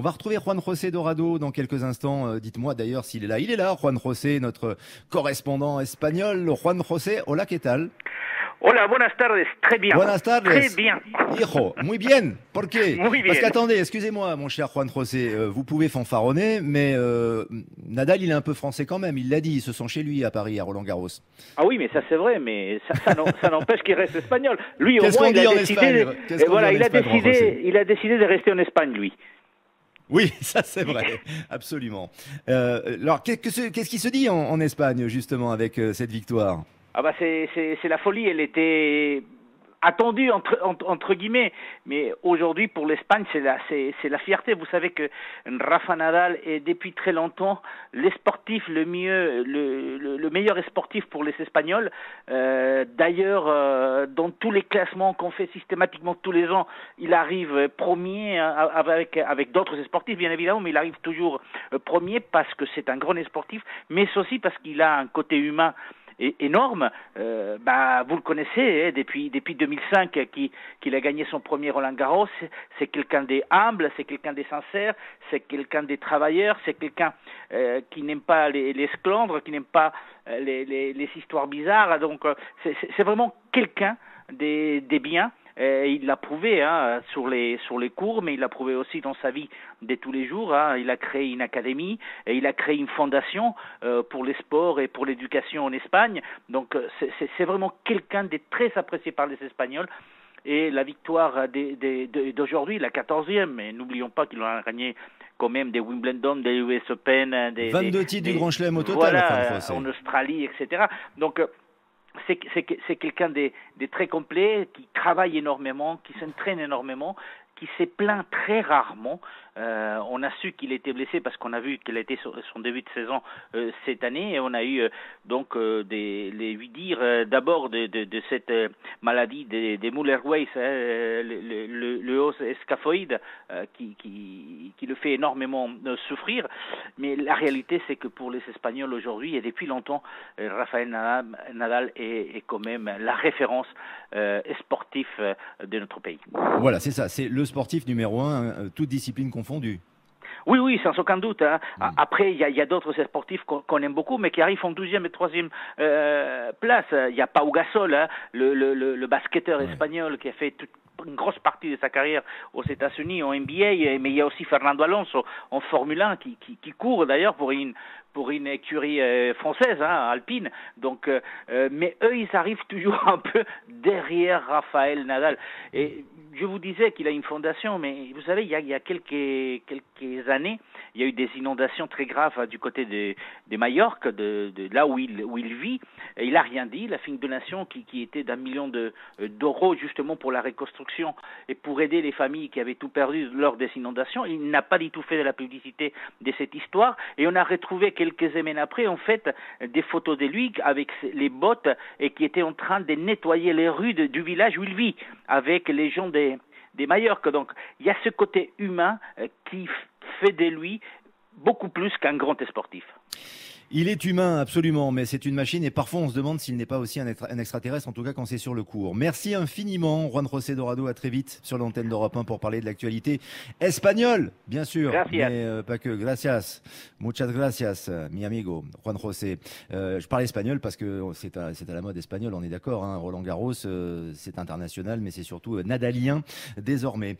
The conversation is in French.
On va retrouver Juan José Dorado dans quelques instants. Dites-moi d'ailleurs s'il est là. Il est là, Juan José, notre correspondant espagnol. Juan José, hola, ¿qué tal? Hola, buenas tardes. Très bien. Buenas tardes. Très bien. Hijo, muy bien. ¿Por qué? Muy bien. Parce qu'attendez, excusez-moi, mon cher Juan José, vous pouvez fanfaronner, mais Nadal, il est un peu français quand même. Il l'a dit, ils se sont chez lui à Paris, à Roland-Garros. Ah oui, mais ça c'est vrai, mais ça n'empêche qu'il reste espagnol. Lui, au Qu'est-ce moins, qu'on dit en Espagne? il a décidé de rester en Espagne, lui. Oui, ça c'est vrai, absolument. Alors, qu'est-ce qui se dit en Espagne, justement, avec cette victoire? Ah bah c'est la folie, elle était attendue entre guillemets, mais aujourd'hui pour l'Espagne c'est la fierté. Vous savez que Rafa Nadal est depuis très longtemps le meilleur sportif pour les Espagnols. D'ailleurs, dans tous les classements qu'on fait systématiquement tous les ans, il arrive premier avec d'autres sportifs bien évidemment, mais il arrive toujours premier parce que c'est un grand sportif, mais aussi parce qu'il a un côté humain énorme. Vous le connaissez, hein, depuis 2005 qu'il a gagné son premier Roland-Garros. C'est quelqu'un d'humble, c'est quelqu'un de sincère, c'est quelqu'un de travailleur, c'est quelqu'un qui n'aime pas les sclandres, qui n'aime pas les histoires bizarres. Donc c'est vraiment quelqu'un des biens. Il l'a prouvé sur les cours, mais il l'a prouvé aussi dans sa vie de tous les jours. Il a créé une académie, et il a créé une fondation pour les sports et pour l'éducation en Espagne. Donc c'est vraiment quelqu'un de très apprécié par les Espagnols. Et la victoire d'aujourd'hui, la 14e, mais n'oublions pas qu'il en a gagné quand même des Wimbledon, des US Open, 22 titres du Grand Chelem au total, voilà, en Australie, etc. Donc c'est quelqu'un de très complet, qui travaille énormément, qui s'entraîne énormément, qui s'est plaint très rarement. On a su qu'il était blessé parce qu'on a vu qu'il était sur son début de saison cette année, et on a eu les huit-dire d'abord de cette maladie des Muller-Weiss, le os scaphoïde qui le fait énormément souffrir. Mais la réalité, c'est que pour les Espagnols aujourd'hui, et depuis longtemps, Rafael Nadal est quand même la référence sportive de notre pays. Voilà, c'est ça, c'est le sportif numéro un, toute discipline confondue. Oui, sans aucun doute. Après, il y a d'autres sportifs qu'on aime beaucoup, mais qui arrivent en 12e et 3e place. Il y a Pau Gasol, le basketteur espagnol qui a fait une grosse partie de sa carrière aux États-Unis, en NBA, mais il y a aussi Fernando Alonso en Formule 1 qui court d'ailleurs pour une écurie française, alpine. Donc, mais eux, ils arrivent toujours un peu derrière Rafael Nadal. Et je vous disais qu'il a une fondation, mais vous savez, il y a quelques années, il y a eu des inondations très graves du côté de Majorque, de là où il vit. Et il a rien dit. Il a fait une donation qui était d'1 million d'euros justement pour la reconstruction et pour aider les familles qui avaient tout perdu lors des inondations. Il n'a pas du tout fait de la publicité de cette histoire. Et on a retrouvé quelques semaines après, en fait, des photos de lui avec les bottes et qui était en train de nettoyer les rues du village où il vit avec les gens des Majorques. Donc, il y a ce côté humain qui fait de lui beaucoup plus qu'un grand sportif. Il est humain, absolument, mais c'est une machine et parfois on se demande s'il n'est pas aussi un extraterrestre, en tout cas quand c'est sur le court. Merci infiniment, Juan José Dorado, à très vite sur l'antenne d'Europe 1 pour parler de l'actualité espagnole, bien sûr, gracias. Mais pas que. Gracias, muchas gracias, mi amigo, Juan José. Je parle espagnol parce que c'est à la mode espagnole, on est d'accord, Roland Garros, c'est international, mais c'est surtout nadalien désormais.